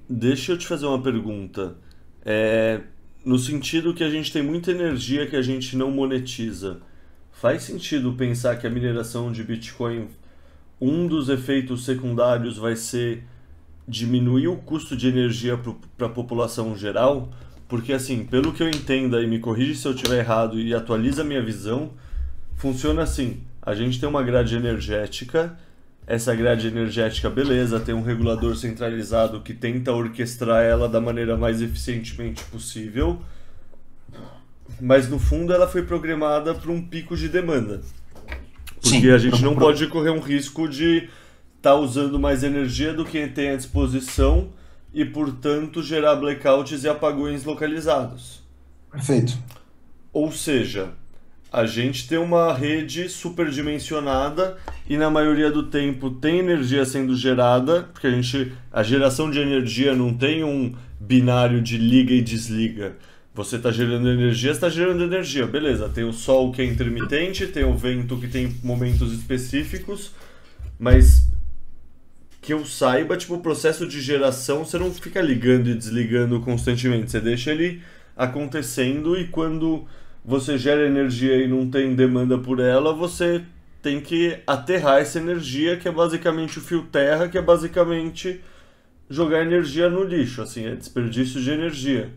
Deixa eu te fazer uma pergunta. É, no sentido que a gente tem muita energia que a gente não monetiza, faz sentido pensar que a mineração de Bitcoin, um dos efeitos secundários vai ser diminuir o custo de energia para a população geral? Porque, assim, pelo que eu entenda, e me corrige se eu estiver errado e atualiza a minha visão, funciona assim: a gente tem uma grade energética, essa grade energética, beleza, tem um regulador centralizado que tenta orquestrar ela da maneira mais eficientemente possível, mas no fundo ela foi programada para um pico de demanda. Porque a Sim, gente não pode correr um risco de estar usando mais energia do que tem à disposição e, portanto, gerar blackouts e apagões localizados. perfeito. Ou seja, a gente tem uma rede superdimensionada e na maioria do tempo tem energia sendo gerada, porque a geração de energia não tem um binário de liga e desliga. Você está gerando energia, está gerando energia, beleza. Tem o sol que é intermitente, tem o vento que tem momentos específicos, mas que eu saiba, tipo, o processo de geração você não fica ligando e desligando constantemente. Você deixa ele acontecendo e quando você gera energia e não tem demanda por ela, você tem que aterrar essa energia, que é basicamente o fio terra, que é basicamente jogar energia no lixo, assim, é desperdício de energia.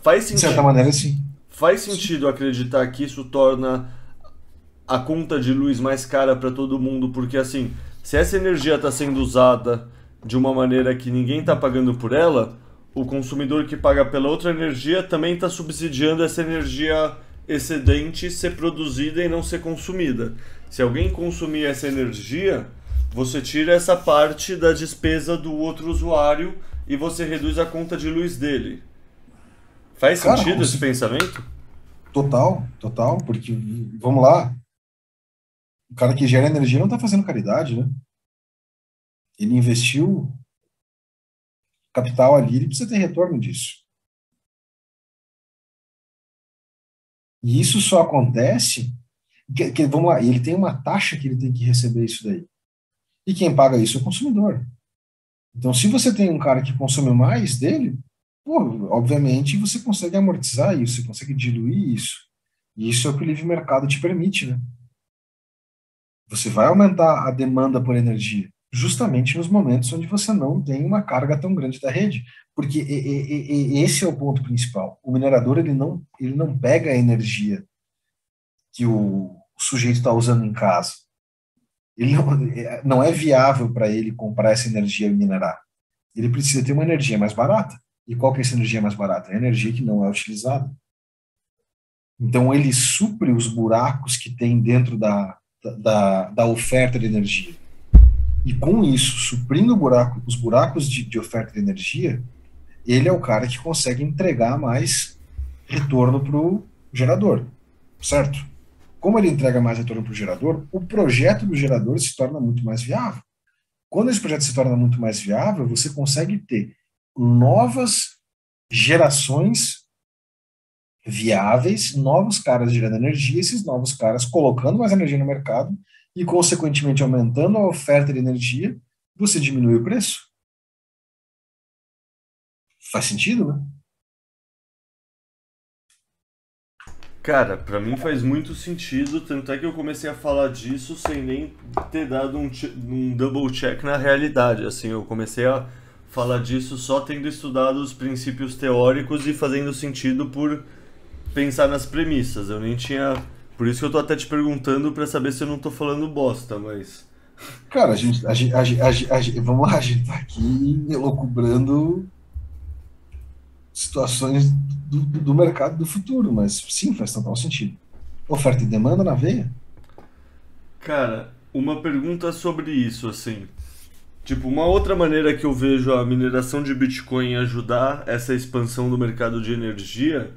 Faz De certa sentido, maneira, sim. faz Sim. sentido acreditar que isso torna a conta de luz mais cara para todo mundo, porque assim, se essa energia está sendo usada de uma maneira que ninguém está pagando por ela, o consumidor que paga pela outra energia também está subsidiando essa energia excedente ser produzida e não ser consumida. Se alguém consumir essa energia, você tira essa parte da despesa do outro usuário e você reduz a conta de luz dele. Faz Cara, sentido esse pensamento? total, total, porque, vamos lá, o cara que gera energia não está fazendo caridade, né? Ele investiu capital ali, ele precisa ter retorno disso. E isso só acontece, vamos lá, ele tem uma taxa que ele tem que receber isso daí. E quem paga isso é o consumidor. Então, se você tem um cara que consome mais dele, pô, obviamente você consegue amortizar isso, você consegue diluir isso. E isso é o que o livre mercado te permite, né? Você vai aumentar a demanda por energia, justamente nos momentos onde você não tem uma carga tão grande da rede. Porque esse é o ponto principal. O minerador ele não pega a energia que o sujeito está usando em casa. Ele não é viável para ele comprar essa energia e minerar. Ele precisa ter uma energia mais barata. E qual que é essa energia mais barata? É a energia que não é utilizada. Então, ele supre os buracos que tem dentro da oferta de energia. E com isso, suprindo os buracos de oferta de energia, ele é o cara que consegue entregar mais retorno para o gerador, certo? Como ele entrega mais retorno para o gerador, o projeto do gerador se torna muito mais viável. Quando esse projeto se torna muito mais viável, você consegue ter novas gerações viáveis, novos caras gerando energia, esses novos caras colocando mais energia no mercado e, consequentemente, aumentando a oferta de energia, você diminui o preço. Faz sentido, né? Cara, pra mim faz muito sentido, tanto é que eu comecei a falar disso sem nem ter dado um double check na realidade. Assim, eu comecei a falar disso só tendo estudado os princípios teóricos e fazendo sentido por pensar nas premissas. Eu nem tinha. Por isso que eu tô até te perguntando pra saber se eu não tô falando bosta, mas. Cara, vamos lá, a gente tá aqui elucubrando situações do mercado do futuro, mas sim, faz total sentido. Oferta e demanda na veia? Cara, uma pergunta sobre isso, assim. Tipo, uma outra maneira que eu vejo a mineração de Bitcoin ajudar essa expansão do mercado de energia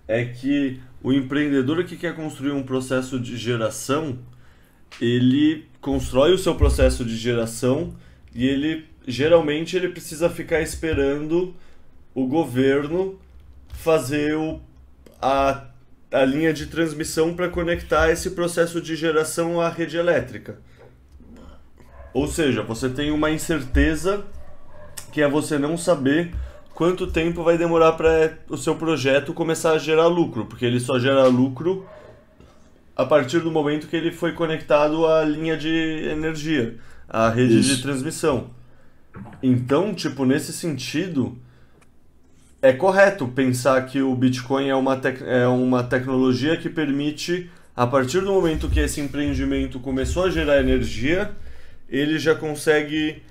é que o empreendedor que quer construir um processo de geração, ele constrói o seu processo de geração e ele geralmente ele precisa ficar esperando o governo fazer a, a linha de transmissão para conectar esse processo de geração à rede elétrica. Ou seja, você tem uma incerteza que é você não saber quanto tempo vai demorar para o seu projeto começar a gerar lucro, porque ele só gera lucro a partir do momento que ele foi conectado à linha de energia, à rede de Isso. transmissão. Então, tipo, nesse sentido, é correto pensar que o Bitcoin é uma tecnologia que permite, a partir do momento que esse empreendimento começou a gerar energia, ele já consegue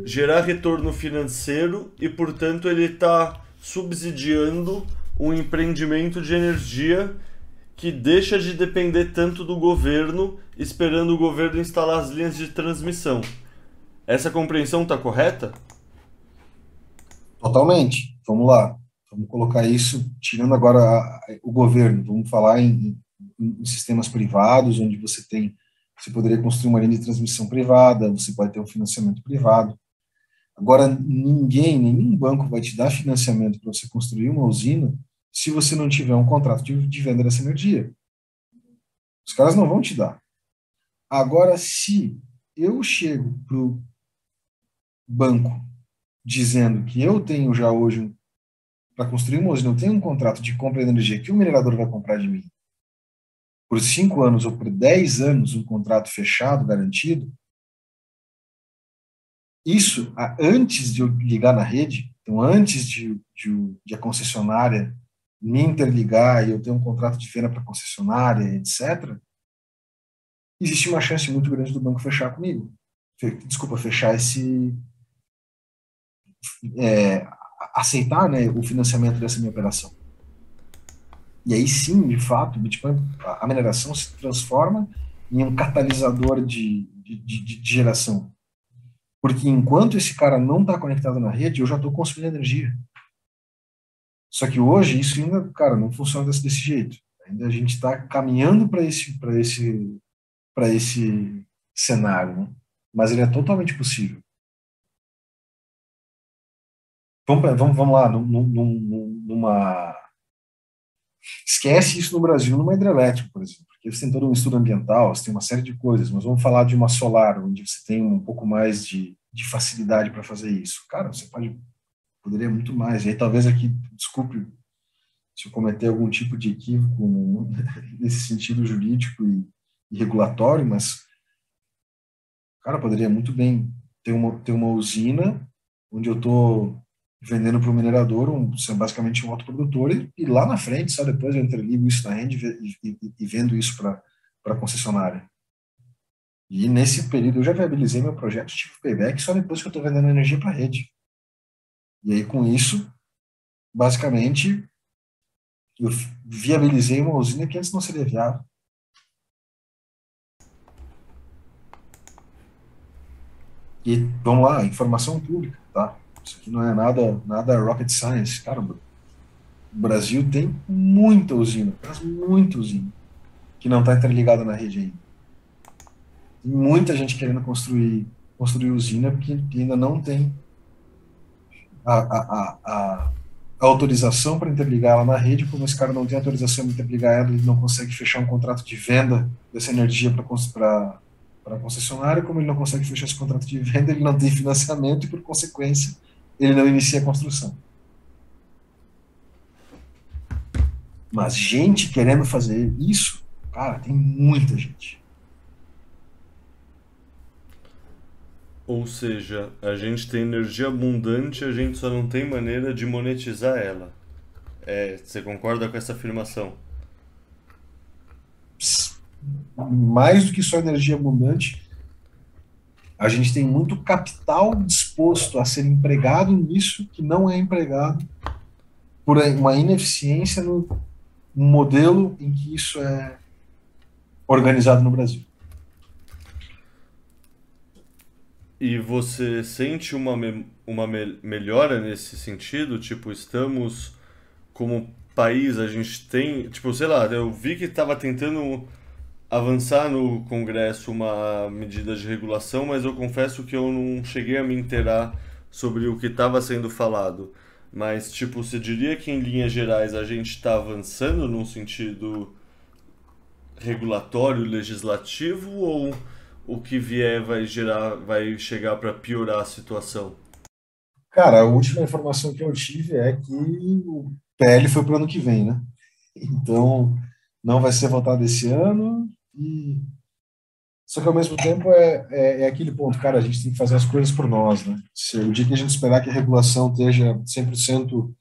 gerar retorno financeiro e, portanto, ele está subsidiando um empreendimento de energia que deixa de depender tanto do governo, esperando o governo instalar as linhas de transmissão. Essa compreensão está correta? Totalmente. Vamos lá. Vamos colocar isso, tirando agora o governo, vamos falar em sistemas privados, onde você poderia construir uma linha de transmissão privada, você pode ter um financiamento privado. Agora, nenhum banco vai te dar financiamento para você construir uma usina se você não tiver um contrato de venda dessa energia. Os caras não vão te dar. Agora, se eu chego para o banco dizendo que eu tenho já hoje, para construir uma usina, eu tenho um contrato de compra de energia que o minerador vai comprar de mim por 5 anos ou por 10 anos, um contrato fechado, garantido, isso antes de eu ligar na rede, então antes de a concessionária me interligar e eu ter um contrato de venda para a concessionária, etc., existe uma chance muito grande do banco fechar comigo. Desculpa, fechar é, aceitar, né, o financiamento dessa minha operação. E aí sim, de fato, o Bitcoin, a mineração se transforma em um catalisador de geração. Porque enquanto esse cara não está conectado na rede, eu já estou consumindo energia. Só que hoje isso ainda, cara, não funciona desse jeito. Ainda a gente está caminhando para esse cenário, né? Mas ele é totalmente possível. Vamos lá, numa... Esquece isso no Brasil, numa hidrelétrica, por exemplo, porque você tem todo um estudo ambiental, você tem uma série de coisas, mas vamos falar de uma solar, onde você tem um pouco mais de facilidade para fazer isso. Cara, poderia muito mais. E aí talvez aqui, desculpe se eu cometer algum tipo de equívoco nesse sentido jurídico e regulatório, mas, cara, poderia muito bem ter uma usina onde eu estou vendendo para o minerador, basicamente um autoprodutor, e lá na frente, só depois eu interligo isso na rede e vendo isso para a concessionária. E nesse período eu já viabilizei meu projeto, tive payback só depois que eu estou vendendo energia para a rede. E aí com isso, basicamente, eu viabilizei uma usina que antes não seria viável. E vamos lá, informação pública, tá? Isso aqui não é nada rocket science. Cara, o Brasil tem muita usina, mas muita usina, que não está interligada na rede ainda. Tem muita gente querendo construir usina porque ainda não tem a autorização para interligar ela na rede. Como esse cara não tem autorização para interligar ela, ele não consegue fechar um contrato de venda dessa energia para a concessionária. Como ele não consegue fechar esse contrato de venda, ele não tem financiamento e, por consequência, ele não inicia a construção. Mas gente querendo fazer isso, cara, tem muita gente. Ou seja, a gente tem energia abundante, a gente só não tem maneira de monetizar ela. Você concorda com essa afirmação? Mais do que só energia abundante, a gente tem muito capital disposto a ser empregado nisso que não é empregado por uma ineficiência no modelo em que isso é organizado no Brasil. E você sente uma melhora nesse sentido? Tipo, estamos como país, a gente tem. Tipo, sei lá, eu vi que estava tentando avançar no Congresso uma medida de regulação, mas eu confesso que eu não cheguei a me inteirar sobre o que estava sendo falado. Mas, tipo, você diria que em linhas gerais a gente está avançando num sentido regulatório, legislativo, ou o que vier vai chegar para piorar a situação? Cara, a última informação que eu tive é que o PL foi para o ano que vem, né? Então, não vai ser votado esse ano. E só que ao mesmo tempo é aquele ponto, cara, a gente tem que fazer as coisas por nós, né? Se o dia que a gente esperar que a regulação esteja 100%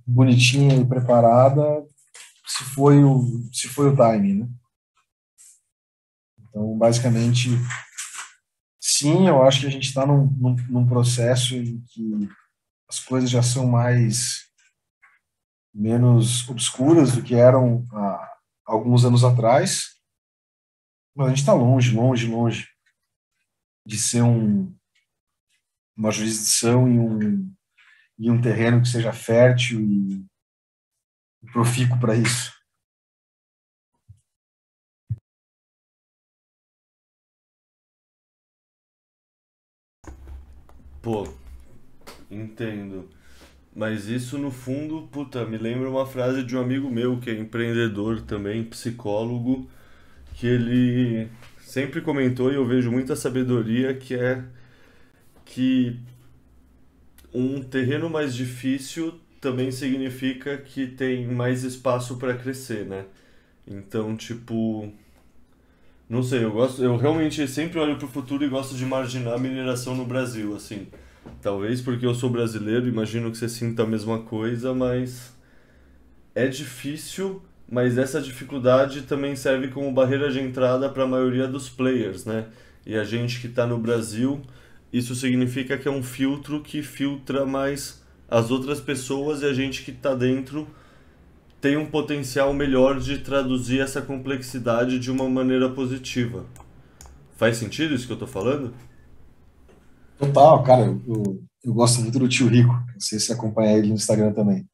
bonitinha e preparada, se foi o timing, né? Então, basicamente, sim, eu acho que a gente está num processo em que as coisas já são menos obscuras do que eram há alguns anos atrás, mas a gente está longe, longe, longe de ser uma jurisdição em um terreno que seja fértil e profícuo para isso. Pô, entendo. Mas isso no fundo, puta, me lembra uma frase de um amigo meu que é empreendedor também, psicólogo, que ele sempre comentou e eu vejo muita sabedoria que é que um terreno mais difícil também significa que tem mais espaço para crescer, né? Então, tipo, não sei, eu realmente sempre olho pro futuro e gosto de marginar a mineração no Brasil, assim. Talvez porque eu sou brasileiro, imagino que você sinta a mesma coisa, mas é difícil, mas essa dificuldade também serve como barreira de entrada para a maioria dos players, né? E a gente que está no Brasil, isso significa que é um filtro que filtra mais as outras pessoas e a gente que está dentro tem um potencial melhor de traduzir essa complexidade de uma maneira positiva. Faz sentido isso que eu tô falando? Total, cara, eu gosto muito do Tio Rico, não sei se você acompanha ele no Instagram também.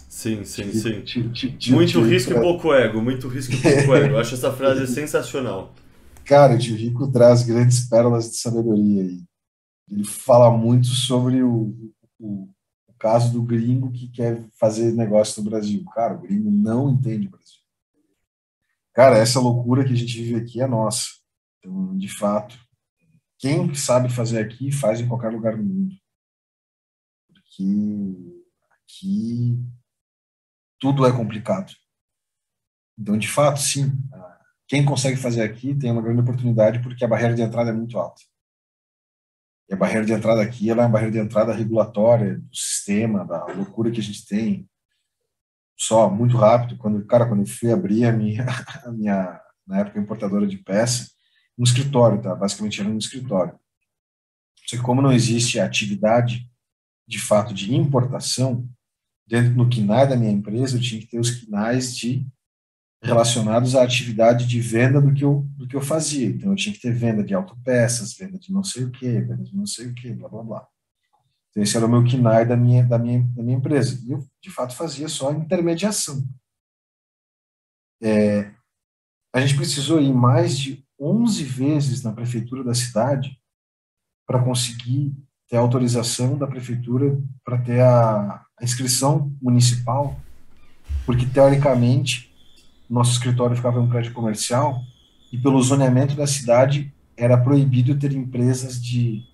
Sim, Tio sim, Rico, sim. Tio Muito Rico risco e pouco ego, muito risco e pouco ego. Eu acho essa frase sensacional. cara, o Tio Rico traz grandes pérolas de sabedoria aí. Ele fala muito sobre o, o caso do gringo que quer fazer negócio no Brasil. Cara, o gringo não entende o Brasil. Cara, essa loucura que a gente vive aqui é nossa. Então, de fato, quem sabe fazer aqui, faz em qualquer lugar do mundo. Porque aqui tudo é complicado. Então, de fato, sim, quem consegue fazer aqui tem uma grande oportunidade porque a barreira de entrada é muito alta. E a barreira de entrada aqui, ela é uma barreira de entrada regulatória do sistema, da loucura que a gente tem. Só, muito rápido, quando eu fui abrir na época, importadora de peça, um escritório, tá? Basicamente era um escritório. Só que como não existe atividade, de fato, de importação, dentro do KNAI da minha empresa, eu tinha que ter os KNAIs relacionados à atividade de venda do que eu fazia. Então, eu tinha que ter venda de autopeças, venda de não sei o quê, venda de não sei o quê, blá, blá, blá. Então, esse era o meu KNAI da minha empresa. E eu, de fato, fazia só intermediação. A gente precisou ir mais de 11 vezes na prefeitura da cidade para conseguir ter a autorização da prefeitura para ter a inscrição municipal, porque, teoricamente, nosso escritório ficava em um prédio comercial e, pelo zoneamento da cidade, era proibido ter empresas de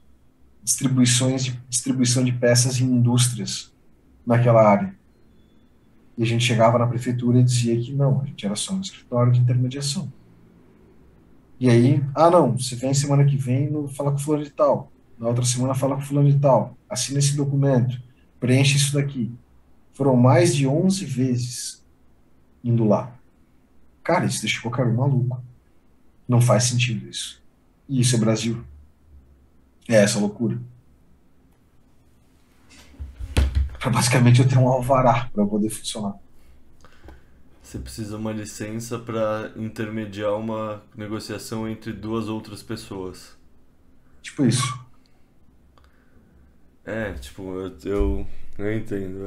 distribuição de peças em indústrias naquela área. E a gente chegava na prefeitura e dizia que não, a gente era só um escritório de intermediação. E aí, não, você vem semana que vem, fala com fulano de tal. Na outra semana fala com fulano de tal. Assina esse documento, preenche isso daqui. Foram mais de 11 vezes indo lá. Cara, isso deixa qualquer um maluco. Não faz sentido isso. E isso é Brasil. É essa loucura. Para basicamente eu ter um alvará para poder funcionar. Você precisa de uma licença para intermediar uma negociação entre duas outras pessoas. Tipo isso. É, tipo, eu entendo.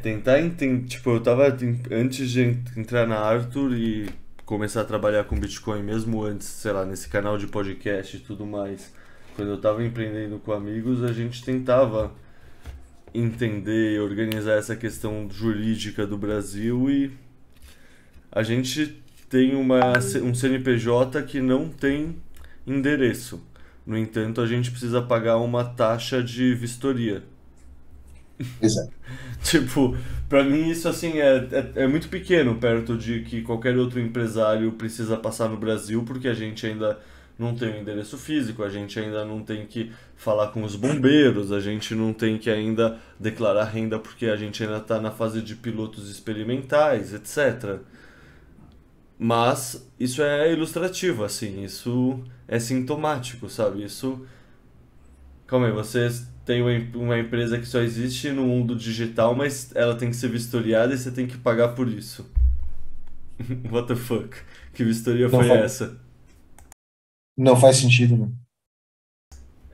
Tentar entender. Tipo, eu tava. Antes de entrar na Arthur e começar a trabalhar com Bitcoin, mesmo antes, sei lá, nesse canal de podcast e tudo mais, quando eu tava empreendendo com amigos, a gente tentava entender e organizar essa questão jurídica do Brasil e a gente tem um CNPJ que não tem endereço. No entanto, a gente precisa pagar uma taxa de vistoria. Pois é. Tipo, pra mim isso assim é muito pequeno perto de que qualquer outro empresário precisa passar no Brasil, porque a gente ainda não tem um endereço físico, a gente ainda não tem que falar com os bombeiros, a gente não tem que ainda declarar renda porque a gente ainda está na fase de pilotos experimentais, etc. Mas isso é ilustrativo, assim, isso é sintomático, sabe? Isso. Calma aí, você tem uma empresa que só existe no mundo digital, mas ela tem que ser vistoriada e você tem que pagar por isso. What the fuck? Que vistoria Não foi faz, essa? não faz sentido, né?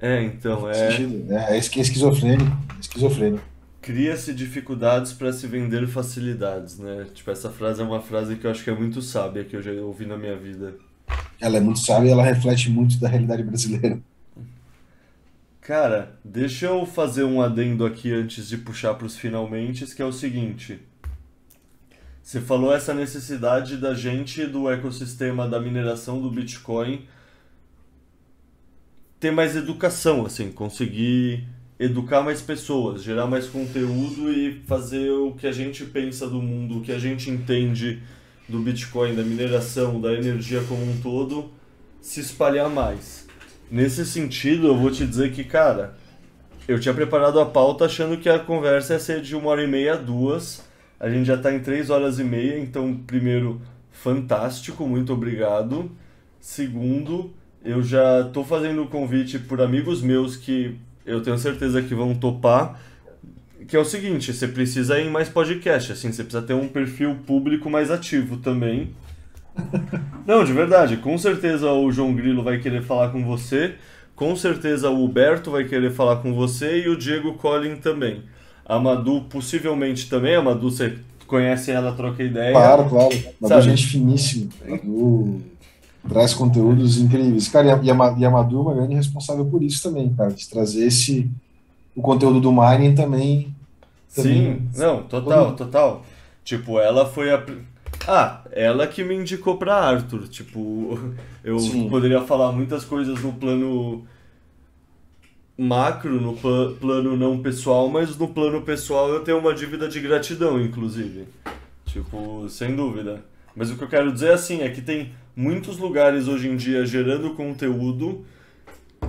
É, Não então, faz sentido. É esquizofrênico. É esquizofrênico. cria-se dificuldades para se vender facilidades, né? Tipo, essa frase é uma frase que eu acho que é muito sábia, que eu já ouvi na minha vida. Ela é muito sábia e ela reflete muito da realidade brasileira. Cara, deixa eu fazer um adendo aqui antes de puxar para os finalmentes, que é o seguinte. Você falou essa necessidade da gente do ecossistema da mineração do Bitcoin ter mais educação, assim, conseguir educar mais pessoas, gerar mais conteúdo e fazer o que a gente pensa do mundo, o que a gente entende do Bitcoin, da mineração, da energia como um todo, se espalhar mais. Nesse sentido, eu vou te dizer que, cara, eu tinha preparado a pauta achando que a conversa ia ser de 1h30 a 2. A gente já está em 3 horas e meia, então, primeiro, fantástico, muito obrigado. Segundo, eu já estou fazendo o convite por amigos meus que eu tenho certeza que vão topar, que é o seguinte, você precisa ir em mais podcast, assim, você precisa ter um perfil público mais ativo também. Não, de verdade, com certeza o João Grilo vai querer falar com você, com certeza o Huberto vai querer falar com você e o Diego Collin também. A Madu possivelmente também, a Madu você conhece ela, troca ideia, Claro, claro. Madu é sabe? gente finíssima. Madu traz conteúdos incríveis. Cara, e a Madu é uma grande responsável por isso também, cara, de trazer o conteúdo do mining também. Sim, não, total, Todo, total. Tipo, ela foi a. Ah, ela que me indicou pra Arthur. Tipo, eu sim, poderia falar muitas coisas no plano macro, no plano não pessoal, mas no plano pessoal eu tenho uma dívida de gratidão, inclusive. Tipo, sem dúvida. Mas o que eu quero dizer assim é que tem muitos lugares hoje em dia gerando conteúdo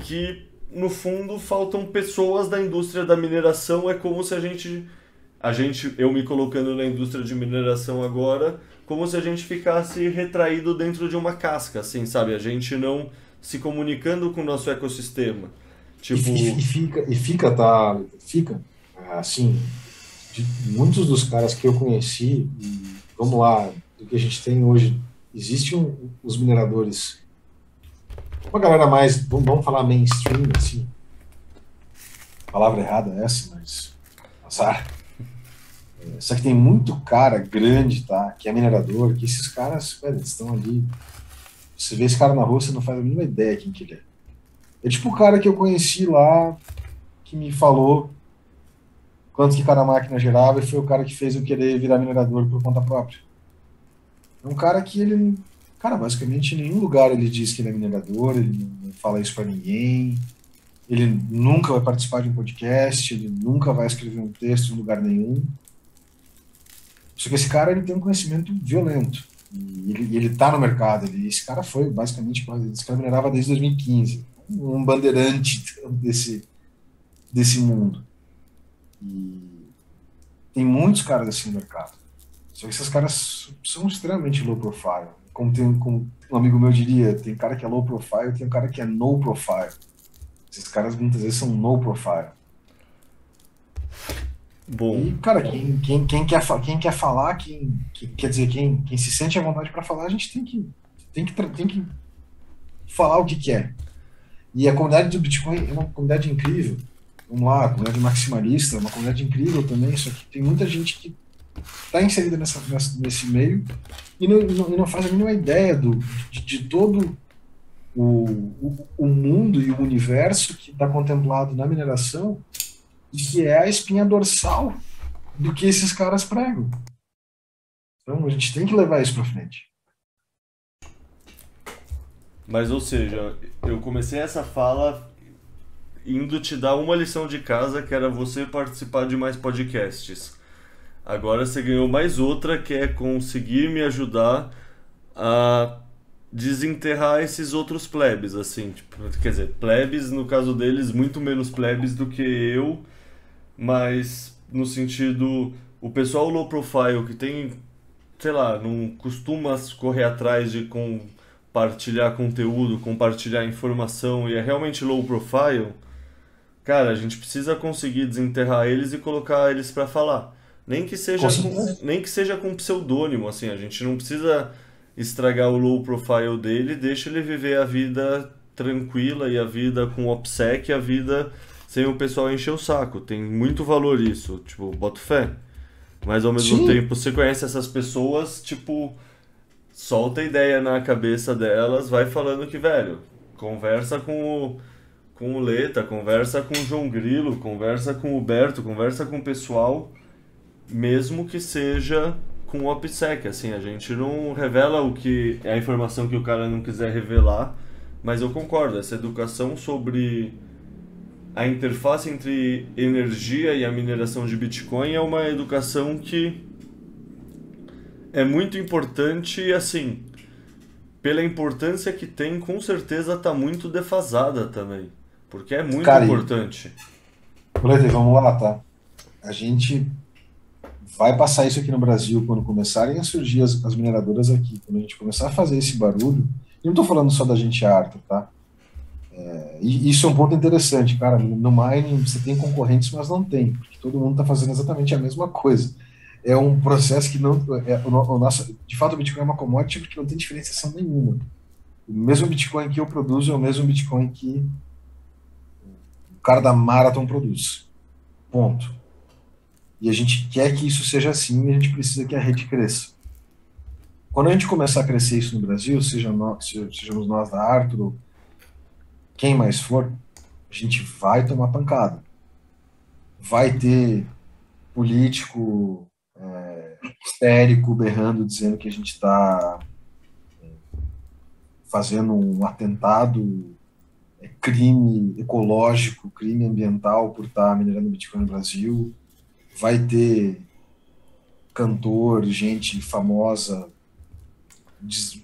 que no fundo faltam pessoas da indústria da mineração. É como se eu me colocando na indústria de mineração agora, como se a gente ficasse retraído dentro de uma casca, assim, sabe? A gente não se comunicando com o nosso ecossistema. Tipo, fica, assim, de muitos dos caras que eu conheci, e vamos lá, do que a gente tem hoje, existem os mineradores, uma galera mais, vamos falar mainstream, assim, palavra errada é essa, mas azar. Só que tem muito cara grande, tá? Que é minerador, que esses caras, velho, eles estão ali. Você vê esse cara na rua, você não faz a mínima ideia quem que ele é. É tipo o cara que eu conheci lá, que me falou quanto que cada máquina gerava, e foi o cara que fez eu querer virar minerador por conta própria. É um cara que ele. Cara, basicamente em nenhum lugar ele diz que ele é minerador, ele não fala isso pra ninguém, ele nunca vai participar de um podcast, ele nunca vai escrever um texto em lugar nenhum. Só que esse cara ele tem um conhecimento violento. E ele tá no mercado. Esse cara foi basicamente, esse cara minerava desde 2015. Um bandeirante desse mundo. E tem muitos caras assim no mercado. Só que esses caras são extremamente low profile. Como um amigo meu diria, tem cara que é low profile, tem um cara que é no profile. Esses caras muitas vezes são no profile. bom, E, cara, quem quer falar, quer dizer, quem se sente à vontade para falar, a gente tem que falar o que quer. E a comunidade do Bitcoin é uma comunidade incrível. Vamos lá, a comunidade maximalista é uma comunidade incrível também, só que tem muita gente que está inserida nesse meio e não faz a mínima ideia de todo o mundo e o universo que está contemplado na mineração e que é a espinha dorsal do que esses caras pregam. Então a gente tem que levar isso para frente. Mas, ou seja, eu comecei essa fala indo te dar uma lição de casa, que era você participar de mais podcasts. Agora você ganhou mais outra, que é conseguir me ajudar a desenterrar esses outros plebes, assim, tipo, quer dizer, plebes, no caso deles, muito menos plebes do que eu, mas no sentido, o pessoal low profile que tem, sei lá, não costuma correr atrás de compartilhar conteúdo, compartilhar informação e é realmente low profile, cara, a gente precisa conseguir desenterrar eles e colocar eles pra falar. Com certeza. Nem que seja com pseudônimo, assim, a gente não precisa estragar o low profile dele, deixa ele viver a vida tranquila e a vida com OPSEC, a vida sem o pessoal encher o saco. Tem muito valor isso, tipo, boto fé. Mas ao mesmo Sim, tempo, você conhece essas pessoas, tipo, solta a ideia na cabeça delas, vai falando que, velho, conversa com o Leta, conversa com o João Grilo, conversa com o Berto, conversa com o pessoal, mesmo que seja com o OPSEC, assim, a gente não revela o que é a informação que o cara não quiser revelar, mas eu concordo, essa educação sobre a interface entre energia e a mineração de Bitcoin é uma educação que é muito importante e assim, pela importância que tem, com certeza está muito defasada também, porque é muito cara, importante. Leite, vamos lá, tá? A gente vai passar isso aqui no Brasil quando começarem a surgir as mineradoras aqui, quando a gente começar a fazer esse barulho. E não estou falando só da gente Arthur, tá? E isso é um ponto interessante, cara. No mining você tem concorrentes, mas não tem, porque todo mundo está fazendo exatamente a mesma coisa. É um processo que não. O nosso, de fato, o Bitcoin é uma commodity porque não tem diferenciação nenhuma. O mesmo Bitcoin que eu produzo é o mesmo Bitcoin que o cara da Marathon produz. Ponto. E a gente quer que isso seja assim e a gente precisa que a rede cresça. Quando a gente começar a crescer isso no Brasil, sejamos nós da Arthur, quem mais for, a gente vai tomar pancada. Vai ter político histérico berrando, dizendo que a gente está fazendo um atentado, crime ecológico, crime ambiental por estar minerando Bitcoin no Brasil. Vai ter cantor, gente famosa des-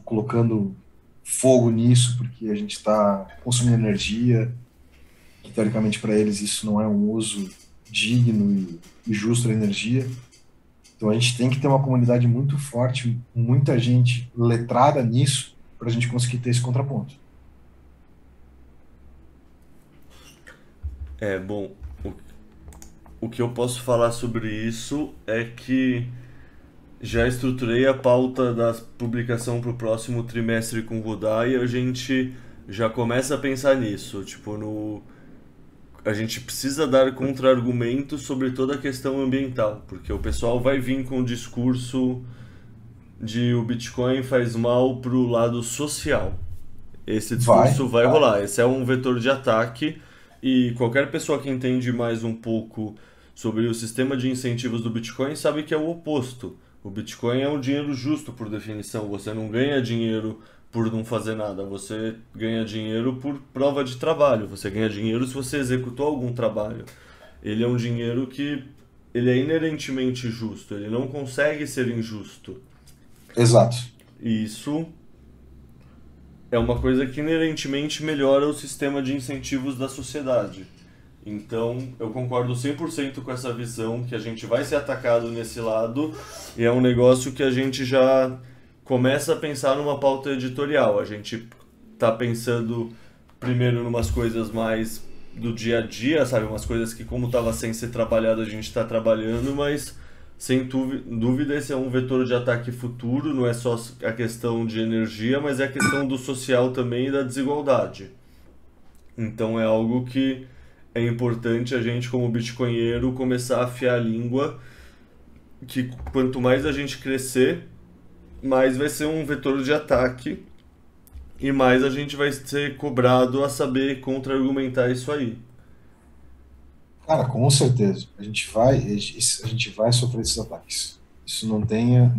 colocando fogo nisso porque a gente está consumindo energia, que teoricamente para eles isso não é um uso digno e justo da energia. Então a gente tem que ter uma comunidade muito forte, muita gente letrada nisso, para a gente conseguir ter esse contraponto. É, bom, o, o que eu posso falar sobre isso é que já estruturei a pauta da publicação para o próximo trimestre com o Rudai e a gente já começa a pensar nisso. Tipo, no, a gente precisa dar contra-argumentos sobre toda a questão ambiental, porque o pessoal vai vir com o discurso de o Bitcoin faz mal pro lado social. Esse Vai, discurso vai vai. rolar. Esse é um vetor de ataque e qualquer pessoa que entende mais um pouco sobre o sistema de incentivos do Bitcoin sabe que é o oposto. O Bitcoin é um dinheiro justo por definição. Você não ganha dinheiro por não fazer nada. Você ganha dinheiro por prova de trabalho. Você ganha dinheiro se você executou algum trabalho. Ele é um dinheiro que ele é inerentemente justo. Ele não consegue ser injusto. Exato. E isso é uma coisa que inerentemente melhora o sistema de incentivos da sociedade. Então, eu concordo 100% com essa visão que a gente vai ser atacado nesse lado e é um negócio que a gente já começa a pensar numa pauta editorial. A gente tá pensando primeiro numas coisas mais do dia a dia, sabe? Umas coisas que como estava sem ser trabalhado a gente está trabalhando, mas sem dúvida esse é um vetor de ataque futuro, não é só a questão de energia, mas é a questão do social também e da desigualdade. Então é algo que é importante a gente, como bitcoinheiro, começar a afiar a língua, que quanto mais a gente crescer, mais vai ser um vetor de ataque e mais a gente vai ser cobrado a saber contra-argumentar isso aí. Cara, com certeza. A gente vai sofrer esses ataques. Isso não tenha